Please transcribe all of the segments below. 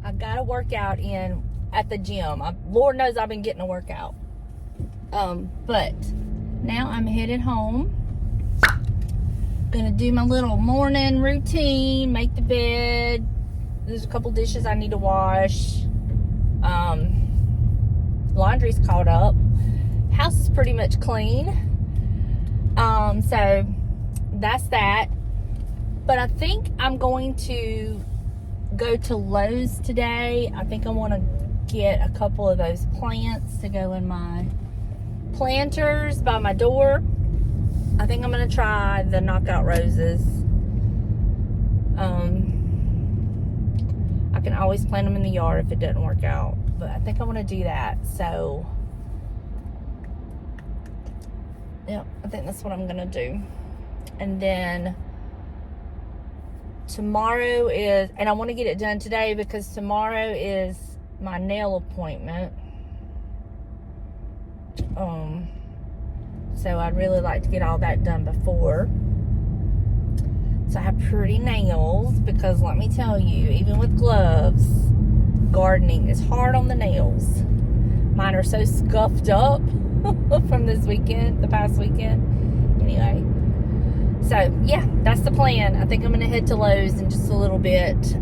I got a workout in at the gym. Lord knows I've been getting a workout. But now I'm headed home. Gonna do my little morning routine, make the bed. There's a couple dishes I need to wash. Laundry's caught up. House is pretty much clean. So that's that. But I think I'm going to go to Lowe's today. I think I want to get a couple of those plants to go in my planters by my door. I think I'm going to try the knockout roses. I can always plant them in the yard if it doesn't work out, but I think I want to do that. So yeah, I think that's what I'm going to do. And then tomorrow is, and I want to get it done today because tomorrow is my nail appointment. So I'd really like to get all that done before. So I have pretty nails because let me tell you, even with gloves, gardening is hard on the nails. Mine are so scuffed up from this weekend, the past weekend. Anyway. So, yeah, that's the plan. I think I'm going to head to Lowe's in just a little bit.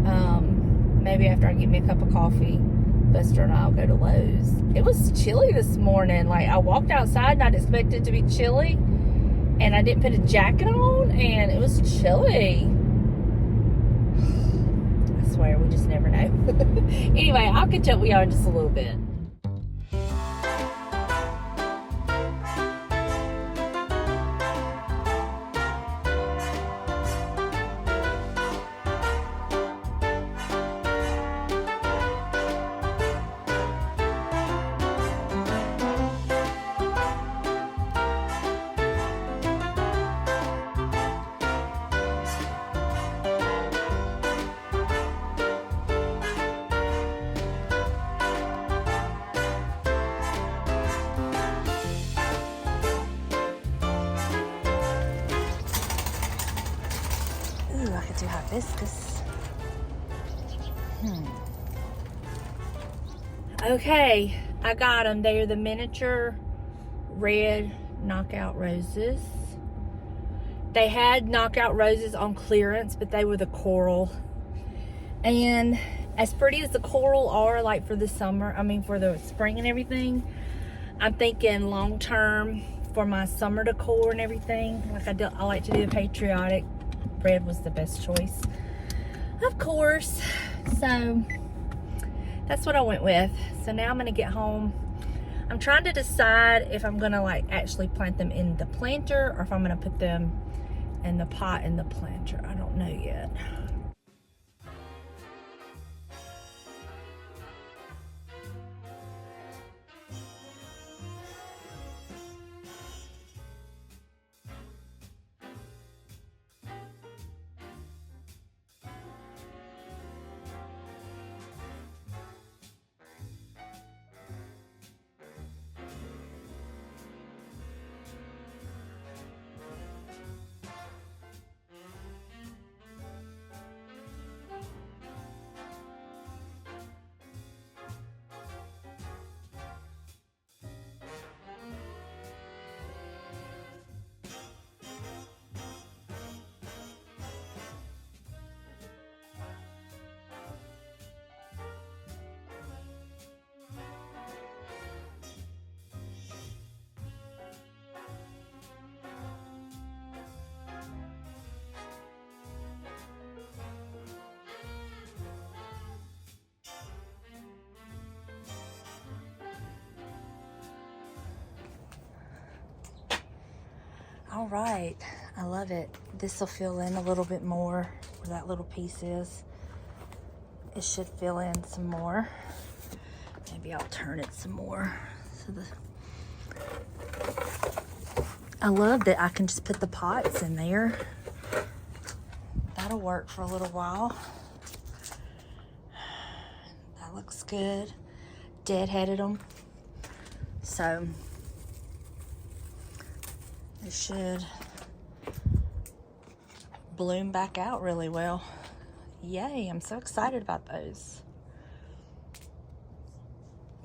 Maybe after I get me a cup of coffee, Buster and I will go to Lowe's. It was chilly this morning. Like, I walked outside and I'd expect it to be chilly. And I didn't put a jacket on, and it was chilly. I swear, we just never know. Anyway, I'll catch up with y'all in just a little bit. Ooh, I could do hibiscus. Okay, I got them. They are the miniature red knockout roses. They had knockout roses on clearance, but they were the coral. And as pretty as the coral are, like for the summer, I mean for the spring and everything, I'm thinking long term for my summer decor and everything. Like I like to do the patriotic. Red was the best choice, of course. So that's what I went with. So now I'm gonna get home. I'm trying to decide if I'm gonna like actually plant them in the planter or if I'm gonna put them in the pot in the planter. I don't know yet. All right, I love it. This will fill in a little bit more where that little piece is. It should fill in some more. Maybe I'll turn it some more. So I love that I can just put the pots in there. That'll work for a little while. That looks good. Deadheaded them. So it should bloom back out really well. Yay, I'm so excited about those.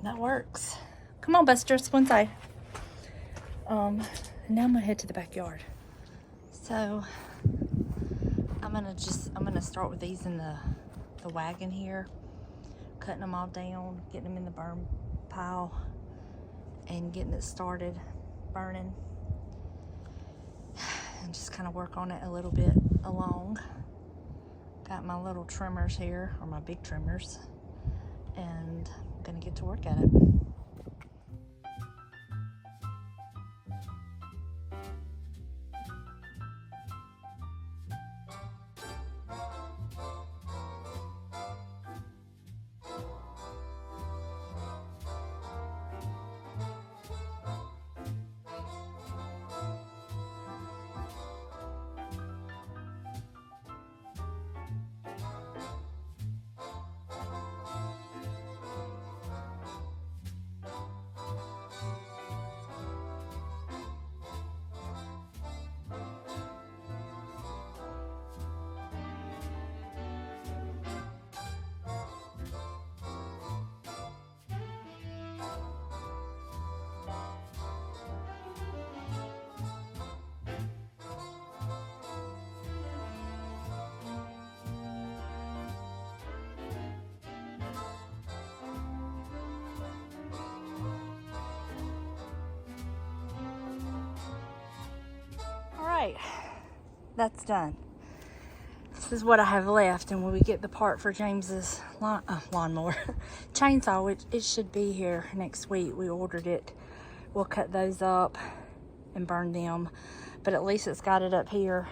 That works. Come on, Buster, one side. Now I'm gonna head to the backyard. So I'm gonna start with these in the wagon here, cutting them all down, getting them in the burn pile, and getting it started burning, and just kind of work on it a little bit along. Got my little trimmers here, or my big trimmers, and I'm gonna get to work at it. Alright, that's done. This is what I have left, and when we get the part for James's lawnmower chainsaw, which it should be here next week, we ordered it. We'll cut those up and burn them, but at least it's got it up here,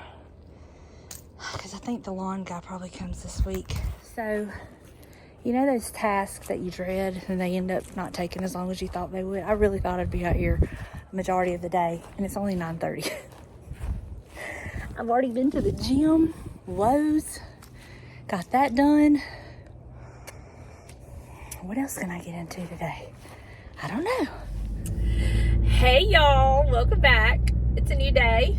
because I think the lawn guy probably comes this week. So, you know those tasks that you dread and they end up not taking as long as you thought they would? I really thought I'd be out here the majority of the day, and it's only 9:30. I've already been to the gym, Lowe's, got that done. What else can I get into today? I don't know. Hey y'all, welcome back. It's a new day.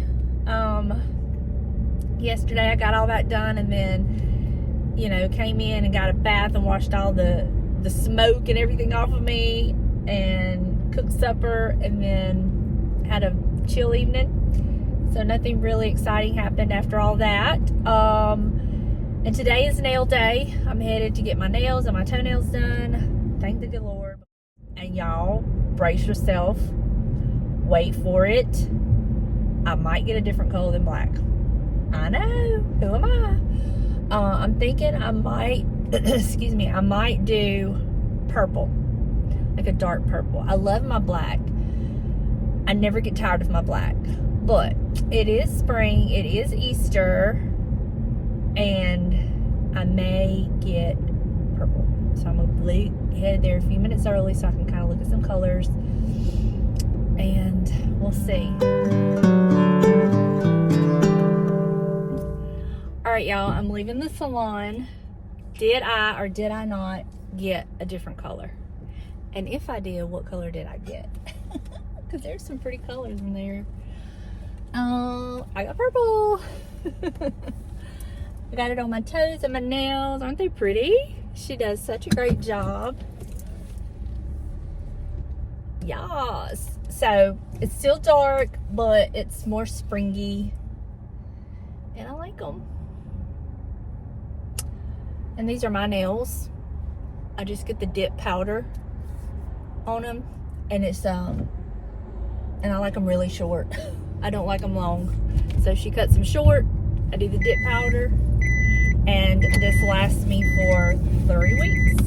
Yesterday I got all that done, and then, you know, came in and got a bath and washed all the smoke and everything off of me, and cooked supper, and then had a chill evening. So nothing really exciting happened after all that. And today is nail day. I'm headed to get my nails and my toenails done. Thank the good Lord. And y'all, brace yourself. Wait for it. I might get a different color than black. I know. Who am I? I'm thinking I might, excuse me, I might do purple. Like a dark purple. I love my black. I never get tired of my black. But it is spring, it is Easter, and I may get purple. So I'm going to head there a few minutes early so I can kind of look at some colors, and we'll see. Alright y'all, I'm leaving the salon. Did I or did I not get a different color? And if I did, what color did I get? Because there's some pretty colors in there. I got purple. I got it on my toes and my nails. Aren't they pretty? She does such a great job. Yes. So it's still dark, but it's more springy, and I like them. And these are my nails. I just get the dip powder on them, and it's and I like them really short. I don't like them long. So she cuts them short. I do the dip powder. And this lasts me for 3 weeks.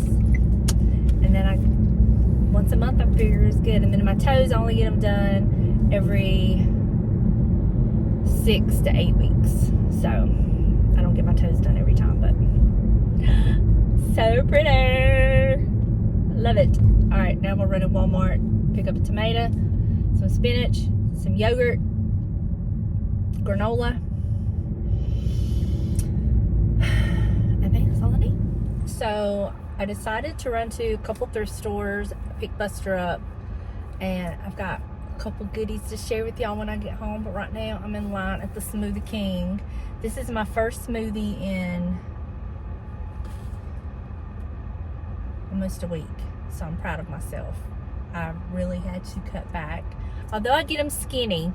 And then once a month I figure is good. And then my toes, I only get them done every 6 to 8 weeks. So I don't get my toes done every time, but so pretty. Love it. All right, now I'm gonna run to Walmart, pick up a tomato, some spinach, some yogurt, granola. I think that's all I need. So I decided to run to a couple thrift stores, pick Buster up, and I've got a couple goodies to share with y'all when I get home. But right now I'm in line at the Smoothie King. This is my first smoothie in almost a week. So I'm proud of myself. I really had to cut back. Although I get them skinny,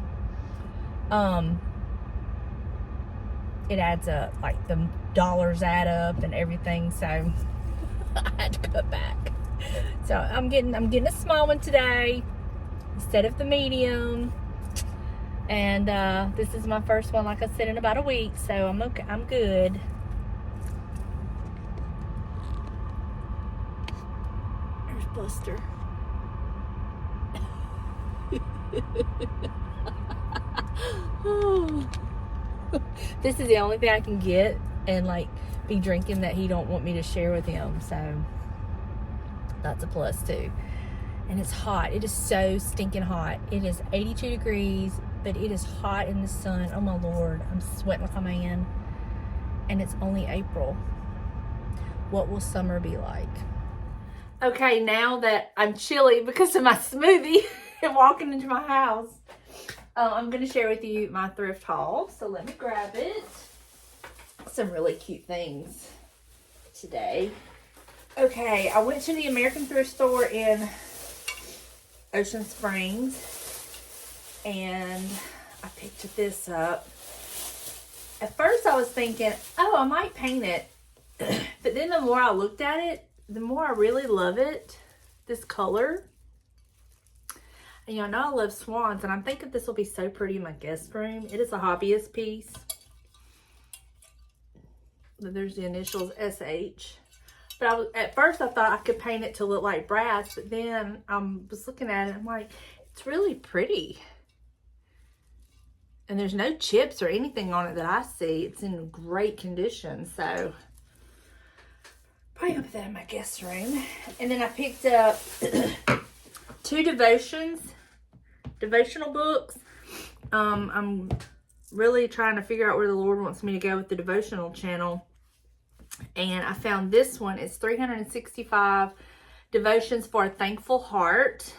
it adds up. Like the dollars add up and everything. So I had to cut back. So I'm getting a small one today instead of the medium. And this is my first one, like I said, in about a week. So I'm okay. I'm good. There's Buster. This is the only thing I can get and like be drinking that he don't want me to share with him, so that's a plus too. And it's hot. It is so stinking hot. It is 82 degrees, but it is hot in the sun. Oh my Lord, I'm sweating like a man. And it's only April. What will summer be like? Okay, now that I'm chilly because of my smoothie and walking into my house, I'm going to share with you my thrift haul. So let me grab it. Some really cute things today. Okay, I went to the American thrift store in Ocean Springs and I picked this up. At first I was thinking, oh, I might paint it. But then the more I looked at it, the more I really love it. This color. And y'all know I love swans, and I'm thinking this will be so pretty in my guest room. It is a hobbyist piece. There's the initials SH. But at first I thought I could paint it to look like brass, but then I was looking at it, I'm like, it's really pretty. And there's no chips or anything on it that I see. It's in great condition, so probably gonna put that in my guest room. And then I picked up 2 devotional books. I'm really trying to figure out where the Lord wants me to go with the devotional channel. And I found this one. It's 365 devotions for a thankful heart.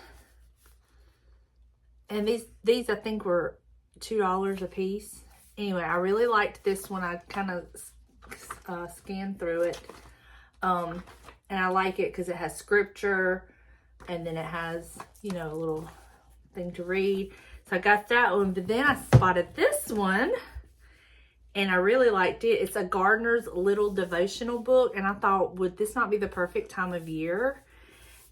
And these I think were $2 a piece. Anyway, I really liked this one. I kind of scanned through it. And I like it because it has scripture. And then it has, you know, a little thing to read. So I got that one. But then I spotted this one. And I really liked it. It's a Gardener's Little Devotional book. And I thought, would this not be the perfect time of year?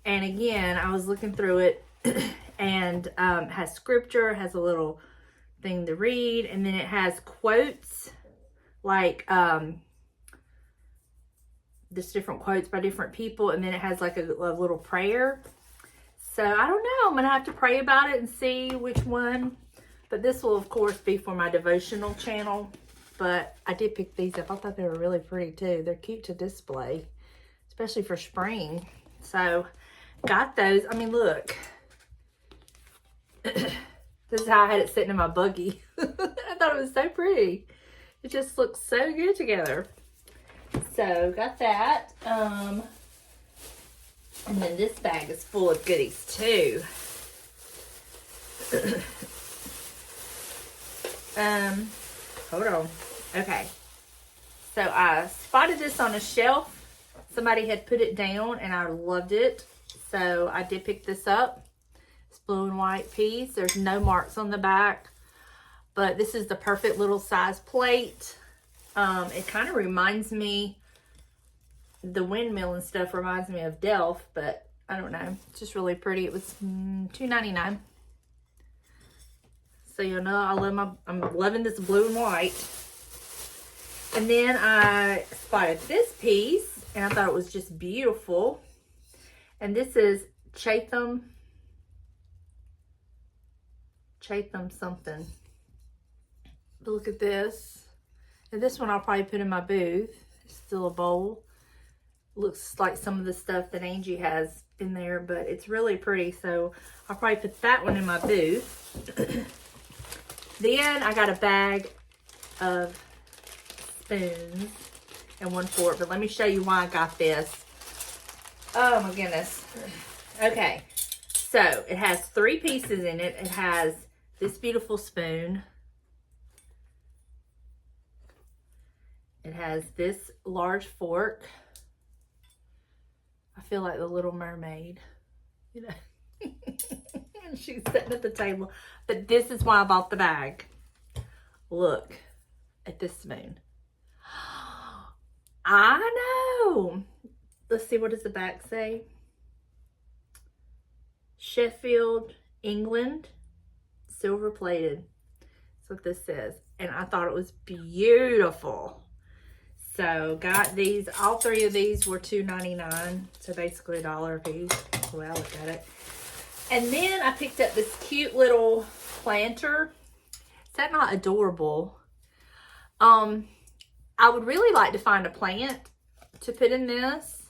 And again, I was looking through it. And it has scripture, has a little thing to read. And then it has quotes. Like, just different quotes by different people. And then it has like a little prayer. So I don't know. I'm going to have to pray about it and see which one. But this will, of course, be for my devotional channel. But I did pick these up. I thought they were really pretty too. They're cute to display, especially for spring. So got those. I mean, look. This is how I had it sitting in my buggy. I thought it was so pretty. It just looks so good together. So got that. And then this bag is full of goodies too. Hold on. Okay. So I spotted this on a shelf. Somebody had put it down and I loved it. So I did pick this up. It's blue and white piece. There's no marks on the back. But this is the perfect little size plate. It kind of reminds me, the windmill and stuff reminds me of Delft, but I don't know. It's just really pretty. It was $2.99. So you know, I'm loving this blue and white. And then I spotted this piece, and I thought it was just beautiful. And this is Chatham something. But look at this. And this one I'll probably put in my booth. It's still a bowl. Looks like some of the stuff that Angie has in there, but it's really pretty. So I'll probably put that one in my booth. Then I got a bag of spoons and one fork, but let me show you why I got this. Oh my goodness. Okay, so it has 3 pieces in it. It has this beautiful spoon. It has this large fork. I feel like the Little Mermaid, you know. And she's sitting at the table. But this is why I bought the bag. Look at this spoon. I know. Let's see, what does the back say? Sheffield, England, silver plated. That's what this says. And I thought it was beautiful. So got these. All three of these were $2.99. So basically $1 a piece. That's the way I look at it. And then I picked up this cute little planter. Is that not adorable? I would really like to find a plant to put in this.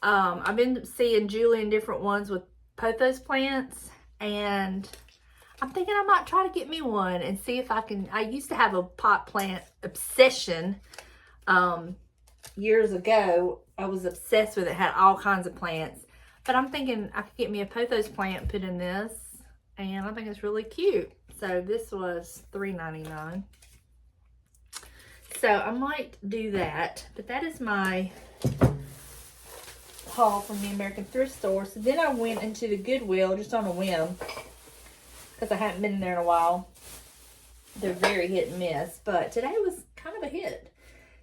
I've been seeing Julie in different ones with pothos plants, and I'm thinking I might try to get me one and see if I can. I used to have a pot plant obsession years ago. I was obsessed with it, had all kinds of plants, but I'm thinking I could get me a pothos plant and put in this, and I think it's really cute. So this was $3.99. So I might do that, but that is my haul from the American thrift store. So then I went into the Goodwill just on a whim because I hadn't been there in a while. They're very hit and miss, but today was kind of a hit.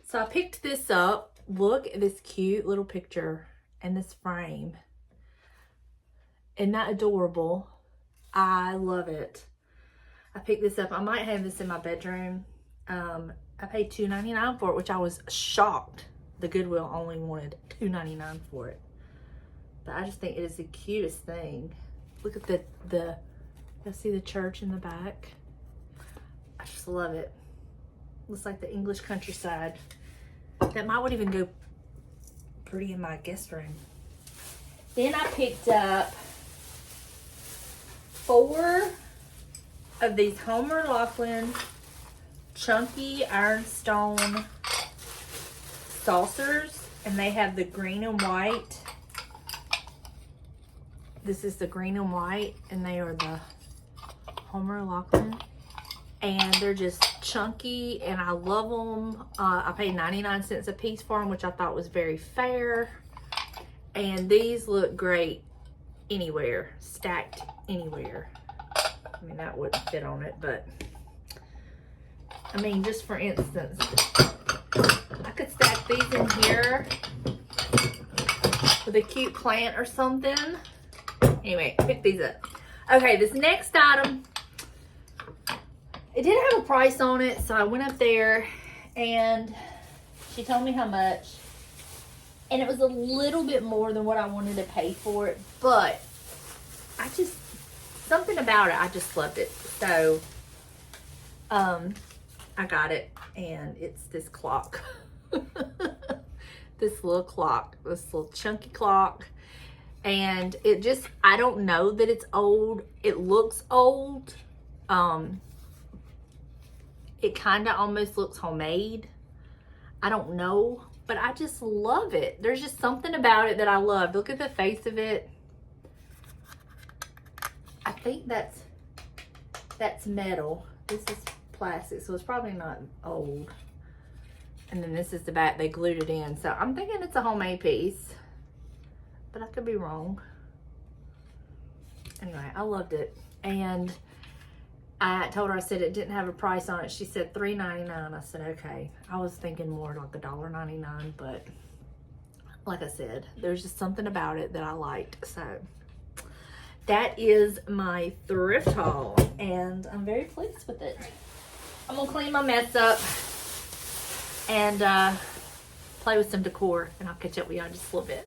So I picked this up. Look at this cute little picture and this frame. Isn't that adorable? I love it. I picked this up. I might have this in my bedroom. I paid $2.99 for it, which I was shocked. The Goodwill only wanted $2.99 for it. But I just think it is the cutest thing. Look at the you'll see the church in the back. I just love it. Looks like the English countryside. That might even go pretty in my guest room. Then I picked up 4 of these Homer Laughlin chunky ironstone saucers, and they have the green and white. This is the green and white, and they are the Homer Laughlin, and they're just chunky, and I love them. I paid 99 cents a piece for them, which I thought was very fair. And these look great anywhere, stacked anywhere. I mean, that wouldn't fit on it, but I mean, just for instance, I could stack these in here with a cute plant or something. Anyway, pick these up. Okay, this next item, it didn't have a price on it, so I went up there and she told me how much. And it was a little bit more than what I wanted to pay for it, but something about it, I just loved it. So, I got it, and it's this clock. This little clock, this little chunky clock. And it just, I don't know that it's old. It looks old. It kind of almost looks homemade. I don't know, but I just love it. There's just something about it that I love. Look at the face of it. I think that's metal. This is plastic, so it's probably not old. And then this is the back. They glued it in. So I'm thinking it's a homemade piece, but I could be wrong. Anyway, I loved it. And I told her, I said it didn't have a price on it. She said $3.99. I said, okay. I was thinking more like $1.99, but like I said, there's just something about it that I liked. So that is my thrift haul, and I'm very pleased with it. I'm gonna clean my mess up and play with some decor, and I'll catch up with y'all in just a little bit.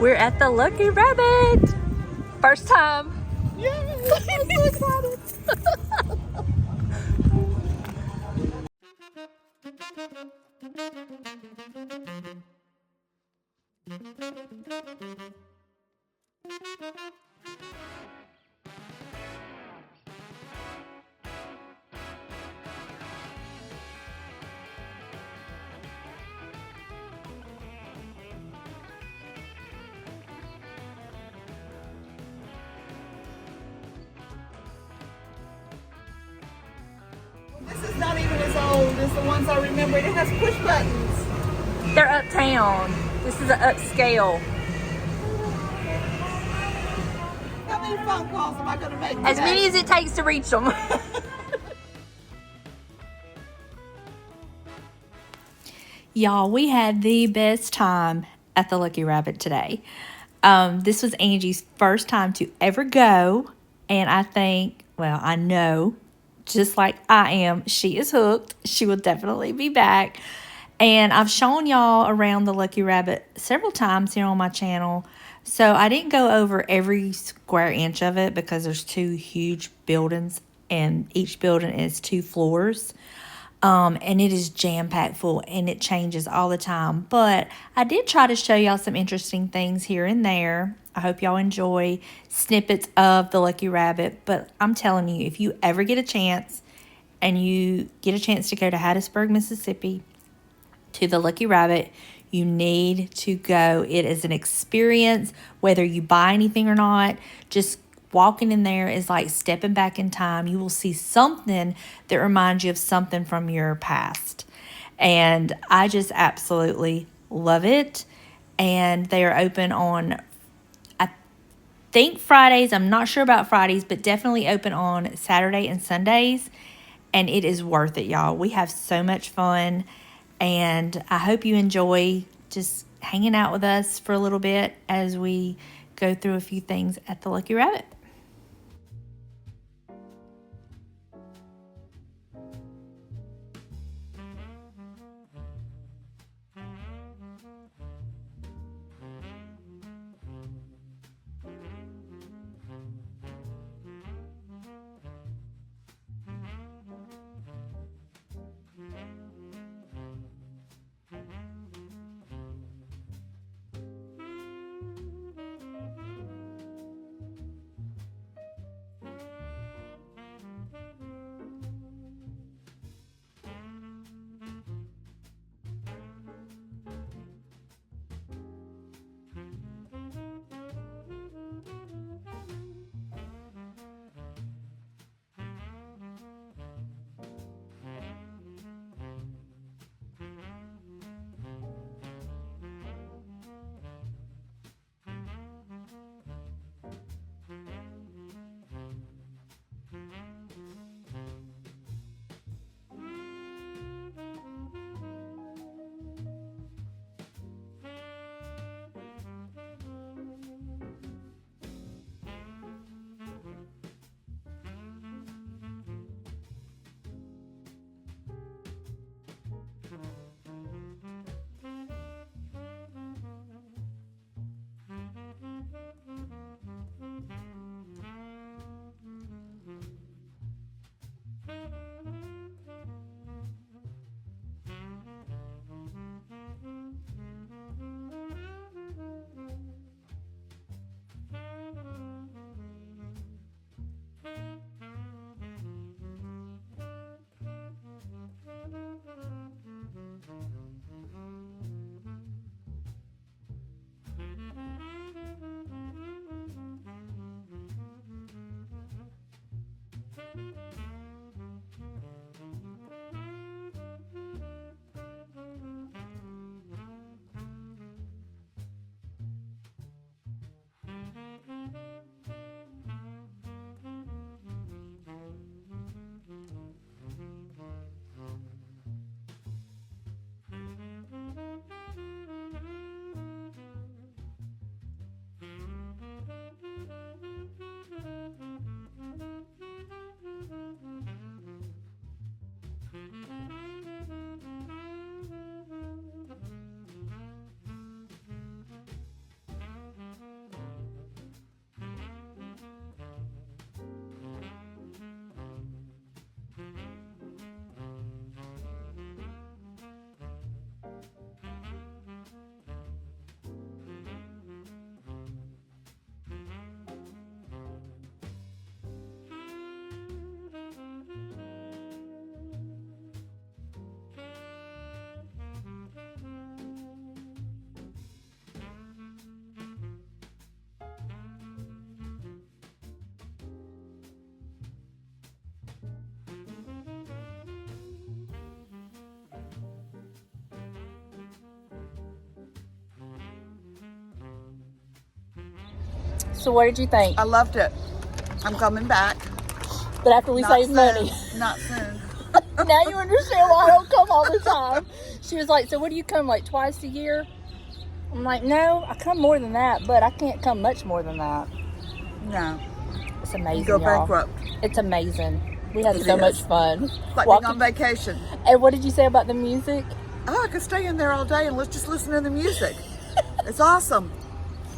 We're at the Lucky Rabbit. First time. Yes, I'm so excited. This is not even as old as the ones I remember. It has push buttons. They're uptown. This is an upscale. How many phone calls am I going to make today? As many as it takes to reach them. Y'all, we had the best time at the Lucky Rabbit today. This was Angie's first time to ever go. And I think, well, I know, just like I am, she is hooked. She will definitely be back. And I've shown y'all around the Lucky Rabbit several times here on my channel. So I didn't go over every square inch of it because there's 2 huge buildings and each building is 2 floors. And it is jam-packed full and it changes all the time. But I did try to show y'all some interesting things here and there. I hope y'all enjoy snippets of the Lucky Rabbit. But I'm telling you, if you ever get a chance and you get a chance to go to Hattiesburg, Mississippi, to the Lucky Rabbit, you need to go. It is an experience, whether you buy anything or not. Just walking in there is like stepping back in time. You will see something that reminds you of something from your past. And I just absolutely love it. And they are open on, I think, Fridays. I'm not sure about Fridays, but definitely open on Saturday and Sundays. And it is worth it, y'all. We have so much fun. And I hope you enjoy just hanging out with us for a little bit as we go through a few things at the Lucky Rabbit. So what did you think? I loved it. I'm coming back. But after we save money. Not soon. Now you understand why I don't come all the time. She was like, so what do you come like twice a year? I'm like, no, I come more than that, but I can't come much more than that. No. It's amazing, You go y'all. bankrupt. It's amazing. We had so much fun. It's like being on vacation. And what did you say about the music? Oh, I could stay in there all day and let's just listen to the music. It's awesome.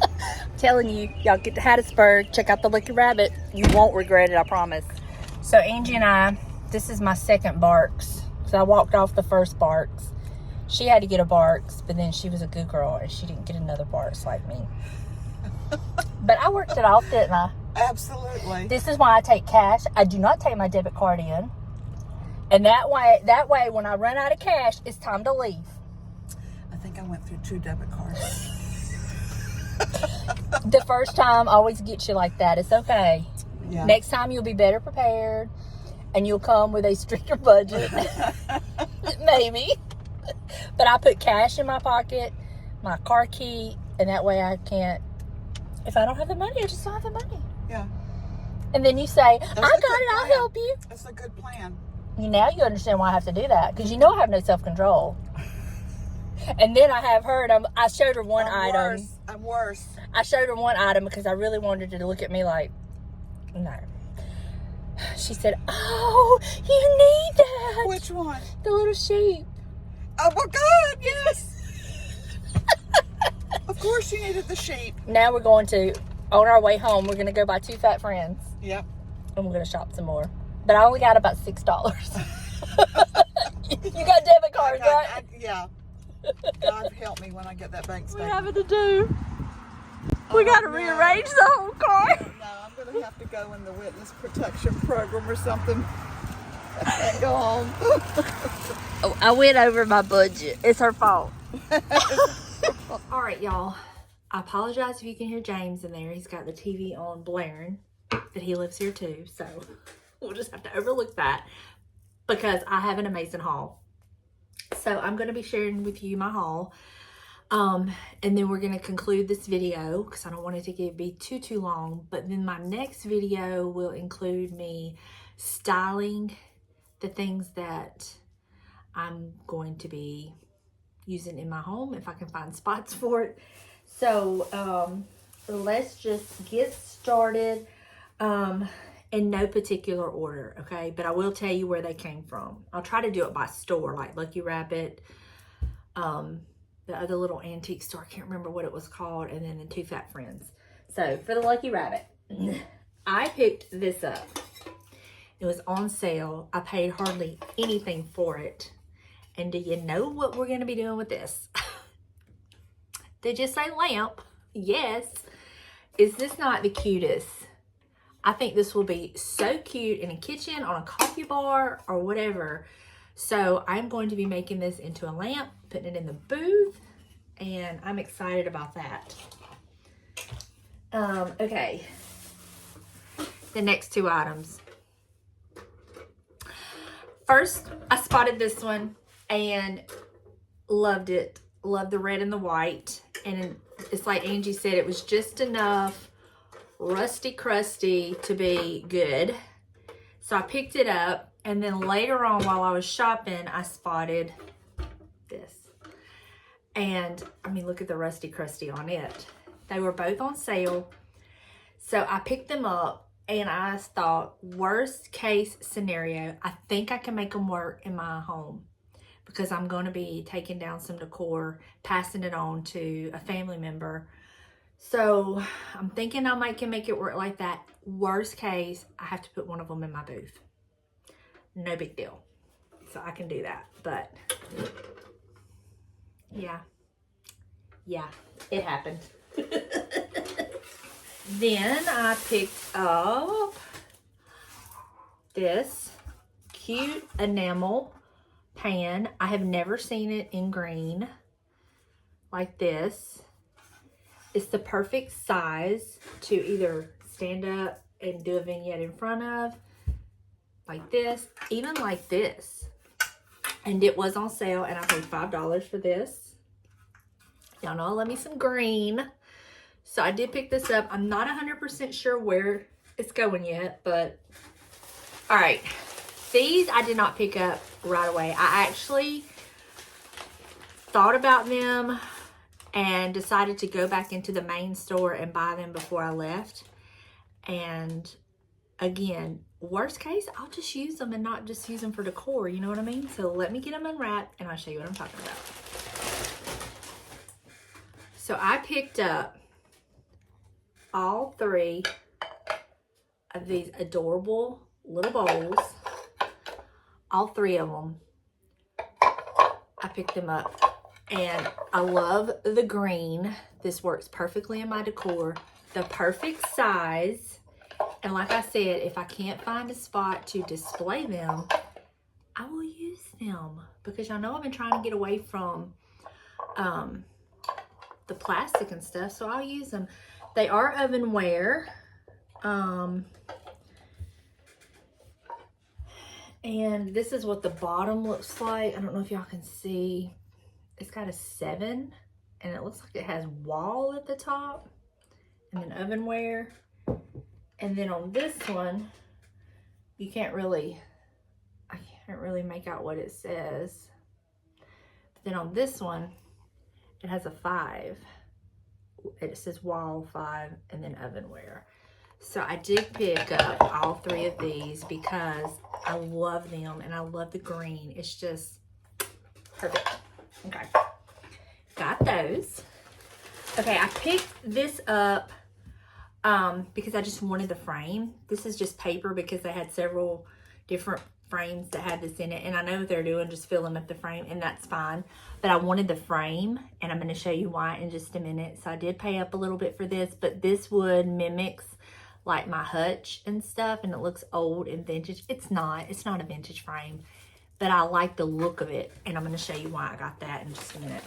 I'm telling you, y'all get to Hattiesburg, check out the Lucky Rabbit. You won't regret it, I promise. So Angie and I, this is my second Barks. So I walked off the first Barks. She had to get a Barks, but then she was a good girl and she didn't get another Barks like me. But I worked it off, didn't I? Absolutely. This is why I take cash. I do not take my debit card in. And that way, when I run out of cash, it's time to leave. I think I went through 2 debit cards. The first time always gets you like that. It's okay. Yeah. Next time you'll be better prepared and you'll come with a stricter budget. Maybe. But I put cash in my pocket, my car key, and that way I can't, if I don't have the money, I just don't have the money. Yeah. And then you say, I got it, I'll help you. That's a good plan. Now you understand why I have to do that, because you know I have no self-control. And then I have her, and I showed her one item. I'm worse. I showed her one item because I really wanted her to look at me like, no. She said, oh, you need that. Which one? The little sheep. Oh, well, good, yes. Of course you needed the sheep. Now we're going to, on our way home, we're going to go buy 2 fat friends. Yep. And we're going to shop some more. But I only got about $6. You got debit cards, right? Yeah. God help me when I get that bank statement. We're having to do. We got to rearrange the whole car. No, I'm going to have to go in the witness protection program or something. I can't go home. Oh, I went over my budget. It's her fault. All right, y'all. I apologize if you can hear James in there. He's got the TV on blaring, but he lives here too. So we'll just have to overlook that because I have an amazing haul. So I'm going to be sharing with you my haul. And then we're going to conclude this video because I don't want it to be too long. But then my next video will include me styling the things that I'm going to be using in my home if I can find spots for it. So let's just get started in no particular order, okay? But I will tell you where they came from. I'll try to do it by store, like Lucky Rabbit, the other little antique store, I can't remember what it was called, and then the 2 fat friends. So for the Lucky Rabbit, I picked this up. It was on sale. I paid hardly anything for it. And do you know what we're going to be doing with this? Did you say lamp? Yes. Is this not the cutest? I think this will be so cute in a kitchen, on a coffee bar, or whatever. So I'm going to be making this into a lamp, putting it in the booth, and I'm excited about that. Okay. The next 2 items. First, I spotted this one and loved it. Loved the red and the white. And it's like Angie said, it was just enough rusty crusty to be good. So I picked it up, and then later on while I was shopping, I spotted this. And I mean, look at the rusty crusty on it. They were both on sale. So I picked them up, and I thought, worst case scenario, I think I can make them work in my home because I'm going to be taking down some decor, passing it on to a family member. So I'm thinking I can make it work like that. Worst case, I have to put one of them in my booth. No big deal. So I can do that. But yeah, it happened. Then I picked up this cute enamel pan. I have never seen it in green like this. It's the perfect size to either stand up and do a vignette in front of, like this, even like this. And it was on sale, and I paid $5 for this. Y'all know I love me some green. So I did pick this up. I'm not 100% sure where it's going yet, but all right. These I did not pick up right away. I actually thought about them and decided to go back into the main store and buy them before I left. And again, worst case, I'll just use them and not just use them for decor, you know what I mean? So let me get them unwrapped and I'll show you what I'm talking about. So I picked up all 3 of these adorable little bowls. All 3 of them. I picked them up. And I love the green. This works perfectly in my decor. The perfect size. And like I said, if I can't find a spot to display them, I will use them. Because y'all know I've been trying to get away from the plastic and stuff. So I'll use them. They are ovenware. And this is what the bottom looks like. I don't know if y'all can see. It's got a 7 and it looks like it has wall at the top and then ovenware. And then on this one, I can't really make out what it says. But then on this one, it has a 5. It says wall 5 and then ovenware. So I did pick up all 3 of these because I love them and I love the green. It's just perfect. Okay, got those. Okay, I picked this up because I just wanted the frame. This is just paper because they had several different frames that had this in it. And I know what they're doing, just filling up the frame, and that's fine. But I wanted the frame, and I'm going to show you why in just a minute. So I did pay up a little bit for this, but this wood mimics like my hutch and stuff, and it looks old and vintage. It's not a vintage frame. But I like the look of it, and I'm going to show you why I got that in just a minute.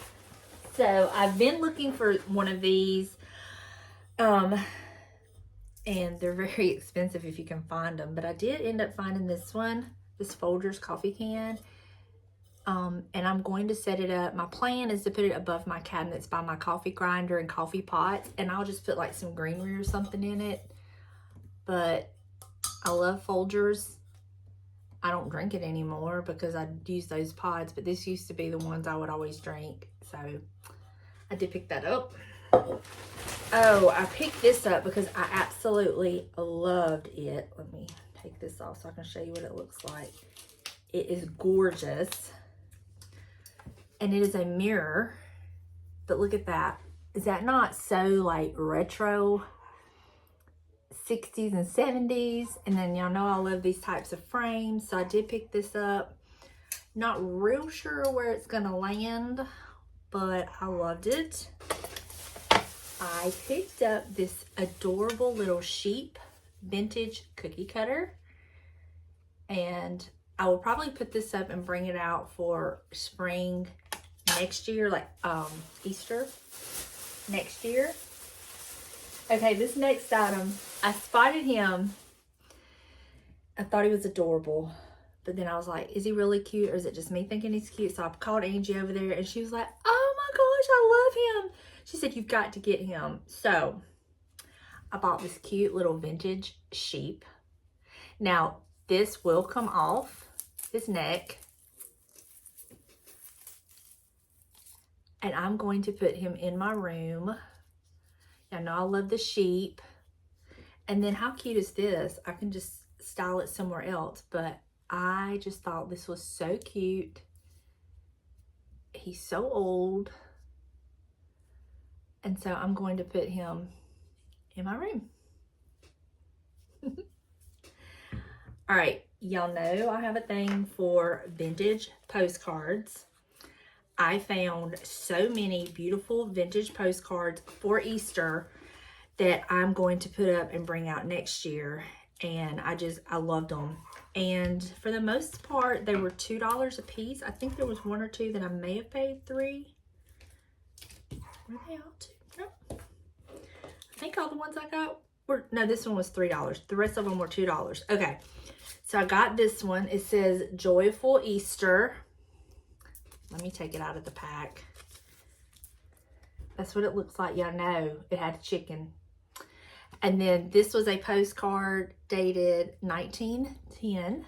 So I've been looking for one of these, and they're very expensive if you can find them. But I did end up finding this one, this Folgers coffee can, and I'm going to set it up. My plan is to put it above my cabinets by my coffee grinder and coffee pots, and I'll just put like some greenery or something in it. But I love Folgers. I don't drink it anymore because I use those pods, but this used to be the ones I would always drink. So I did pick that up. Oh, I picked this up because I absolutely loved it. Let me take this off so I can show you what it looks like. It is gorgeous. And it is a mirror. But look at that. Is that not so like retro? 60s and 70s, and then y'all know I love these types of frames, so I did pick this up. Not real sure where it's gonna land, but I loved it. I picked up this adorable little sheep vintage cookie cutter, and I will probably put this up and bring it out for spring next year, like Easter next year. Okay, this next item, I spotted him. I thought he was adorable, but then I was like, is he really cute or is it just me thinking he's cute? So I called Angie over there and she was like, oh my gosh, I love him. She said, you've got to get him. So I bought this cute little vintage sheep. Now, this will come off his neck. And I'm going to put him in my room. I know I love the sheep. And then how cute is this? I can just style it somewhere else, but I just thought this was so cute. He's so old. And so I'm going to put him in my room. All right, y'all know I have a thing for vintage postcards. I found so many beautiful vintage postcards for Easter that I'm going to put up and bring out next year. And I loved them. And for the most part, they were $2 a piece. I think there was 1 or 2 that I may have paid $3. Were they all 2? No. I think all the ones I got were, no, this one was $3. The rest of them were $2. Okay. So I got this one. It says Joyful Easter. Let me take it out of the pack. That's what it looks like. Y'all know it had a chicken. And then this was a postcard dated 1910.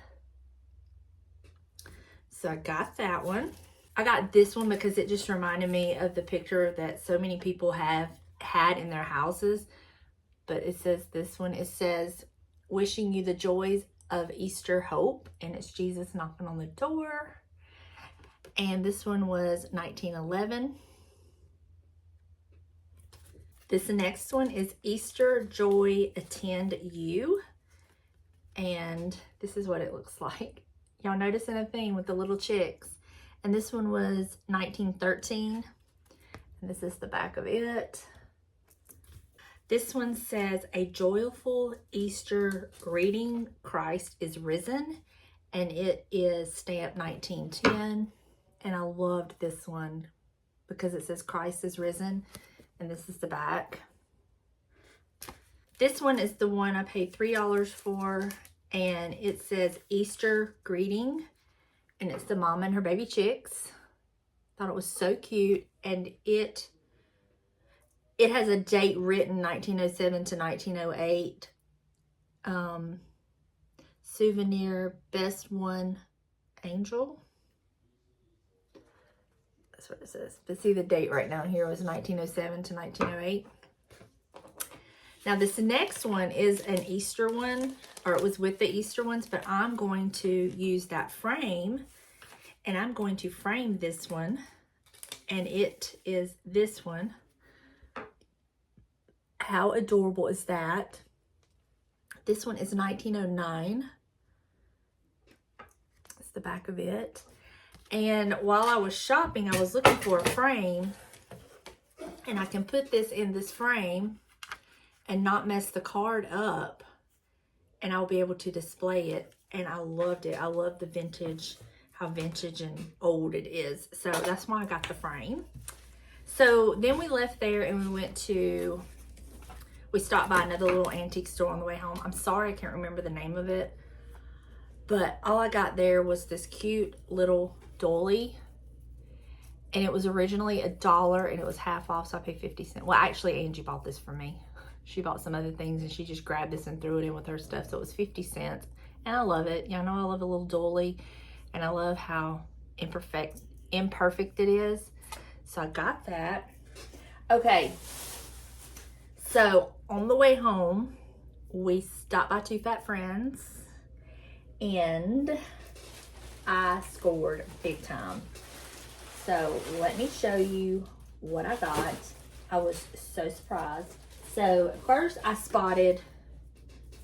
So I got that one. I got this one because it just reminded me of the picture that so many people have had in their houses. But it says this one, it says, wishing you the joys of Easter hope. And it's Jesus knocking on the door. And this one was 1911. This next one is Easter Joy Attend You. And this is what it looks like. Y'all noticing a theme with the little chicks. And this one was 1913. And this is the back of it. This one says, a joyful Easter greeting, Christ is risen. And it is stamped 1910. And I loved this one because it says Christ is risen. And this is the back. This one is the one I paid $3 for. And it says Easter greeting. And it's the mom and her baby chicks. Thought it was so cute. And it has a date written 1907 to 1908. Souvenir, best one, Angel. That's what it says. But see the date right down here was 1907 to 1908. Now this next one is an Easter one, or it was with the Easter ones, but I'm going to use that frame, and I'm going to frame this one, and it is this one. How adorable is that? This one is 1909. It's the back of it. And while I was shopping, I was looking for a frame, and I can put this in this frame and not mess the card up, and I'll be able to display it. And I loved it. I love the vintage, how vintage and old it is. So that's why I got the frame. So then we left there and we stopped by another little antique store on the way home. I'm sorry, I can't remember the name of it, but all I got there was this cute little dolly, and it was originally $1 and it was half off, so I paid 50 cents. Well, actually Angie bought this for me. She bought some other things and she just grabbed this and threw it in with her stuff, so it was 50 cents. And I love it. Y'all know I love a little dolly, and I love how imperfect it is. So I got that. Okay, so on the way home we stopped by Two Fat Friends, and I scored big time. So let me show you what I got. I was so surprised. So first I spotted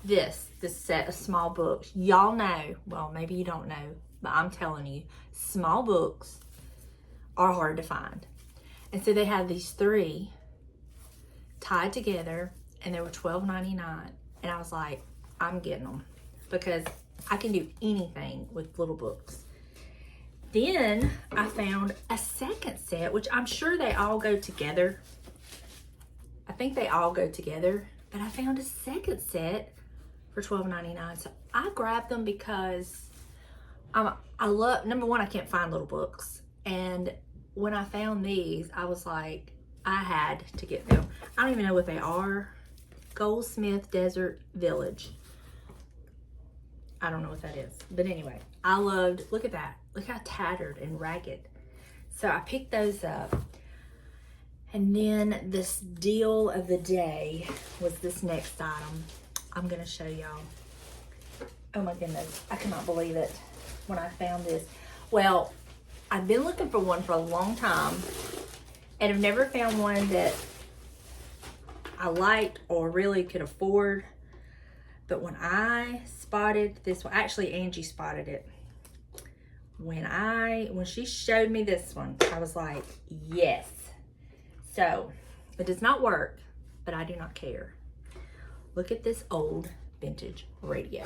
this set of small books. Y'all know, well, maybe you don't know, but I'm telling you, small books are hard to find. And so they had these 3 tied together, and they were $12.99. And I was like, I'm getting them because I can do anything with little books. Then I found a second set, which I'm sure they all go together. I think they all go together, but I found a second set for $12.99. So I grabbed them because I love, number one, I can't find little books. And when I found these, I was like, I had to get them. I don't even know what they are. Goldsmith Desert Village. I don't know what that is. But anyway, I loved, look at that. Look how tattered and ragged. So I picked those up. And then this deal of the day was this next item. I'm gonna show y'all. Oh my goodness, I cannot believe it when I found this. Well, I've been looking for one for a long time, and I've never found one that I liked or really could afford. But when I spotted this one, actually Angie spotted it. When she showed me this one, I was like, yes. So it does not work, but I do not care. Look at this old vintage radio.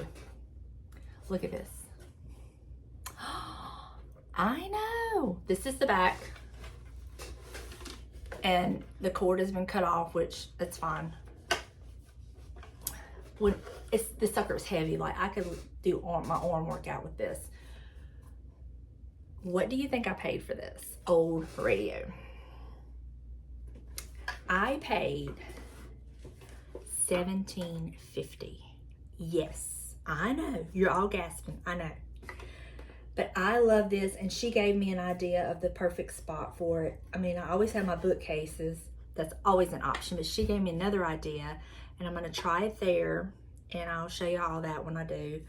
Look at this. I know. This is the back. And the cord has been cut off, which that's fine. When this sucker is heavy, like I could do my arm workout with this. What do you think I paid for this old radio? I paid $17.50. Yes, I know. You're all gasping. I know. But I love this, and she gave me an idea of the perfect spot for it. I mean, I always have my bookcases. That's always an option, but she gave me another idea, and I'm going to try it there, and I'll show you all that when I do.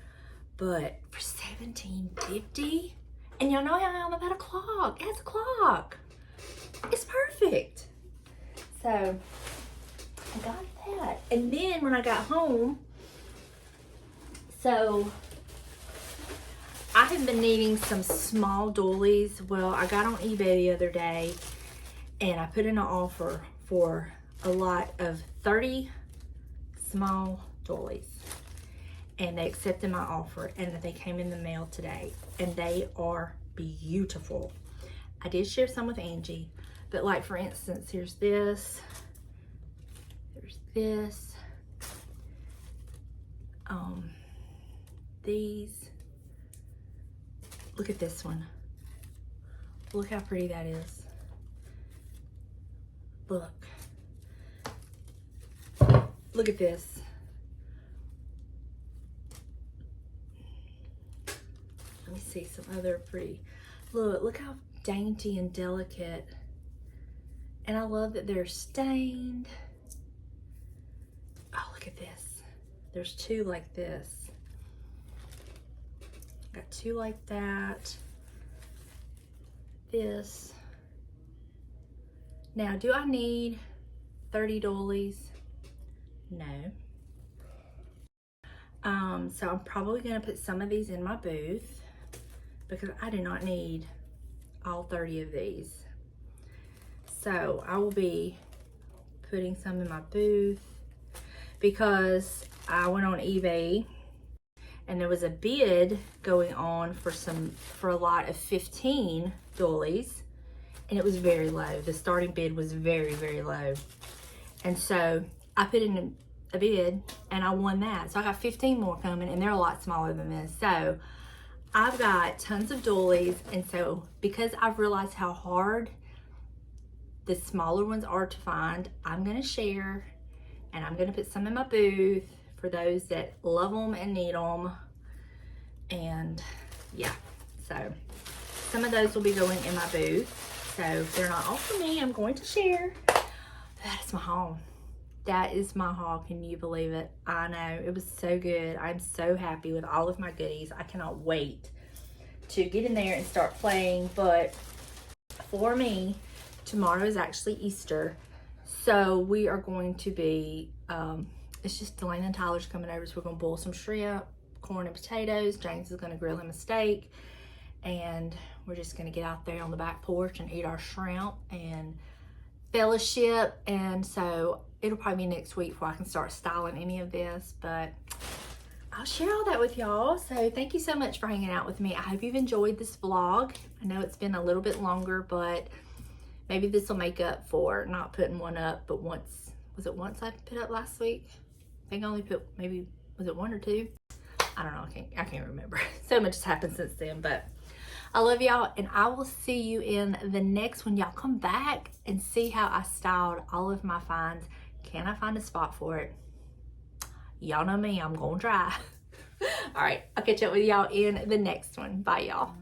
But for $17.50, and y'all know how I'm about a clock. It has a clock. It's perfect. So I got that. And then when I got home, so I have been needing some small doilies. Well, I got on eBay the other day and I put in an offer for a lot of 30 small doilies. And they accepted my offer, and they came in the mail today, and they are beautiful. I did share some with Angie, but like for instance, here's this, there's this, these. Look at this one. Look how pretty that is. Look. Look at this. Let me see some other pretty. Look how dainty and delicate. And I love that they're stained. Oh, look at this. There's two like this. Got two like that. This. Now, do I need 30 doilies? No. So I'm probably gonna put some of these in my booth because I do not need all 30 of these. So I will be putting some in my booth because I went on eBay and there was a bid going on for a lot of 15 doilies, and it was very low. The starting bid was very, very low. And so I put in a bid and I won that. So I got 15 more coming, and they're a lot smaller than this. So I've got tons of doilies, and so because I've realized how hard the smaller ones are to find, I'm gonna share, and I'm gonna put some in my booth for those that love them and need them. And yeah, so some of those will be going in my booth. So if they're not all for me, I'm going to share. That is my haul. That is my haul. Can you believe it? I know, it was so good. I'm so happy with all of my goodies. I cannot wait to get in there and start playing. But for me, tomorrow is actually Easter. So we are going to be, it's just Delaney and Tyler's coming over. So we're gonna boil some shrimp, corn and potatoes. James is gonna grill him a steak. And we're just gonna get out there on the back porch and eat our shrimp and fellowship. And so it'll probably be next week before I can start styling any of this, but I'll share all that with y'all. So thank you so much for hanging out with me. I hope you've enjoyed this vlog. I know it's been a little bit longer, but maybe this will make up for not putting one up. But once, was it once I put up last week? I think I only put, maybe, was it one or two? I don't know, I can't remember. So much has happened since then, but I love y'all, and I will see you in the next one. Y'all come back and see how I styled all of my finds. Can I find a spot for it? Y'all know me, I'm gonna try. All right, I'll catch up with y'all in the next one. Bye, y'all.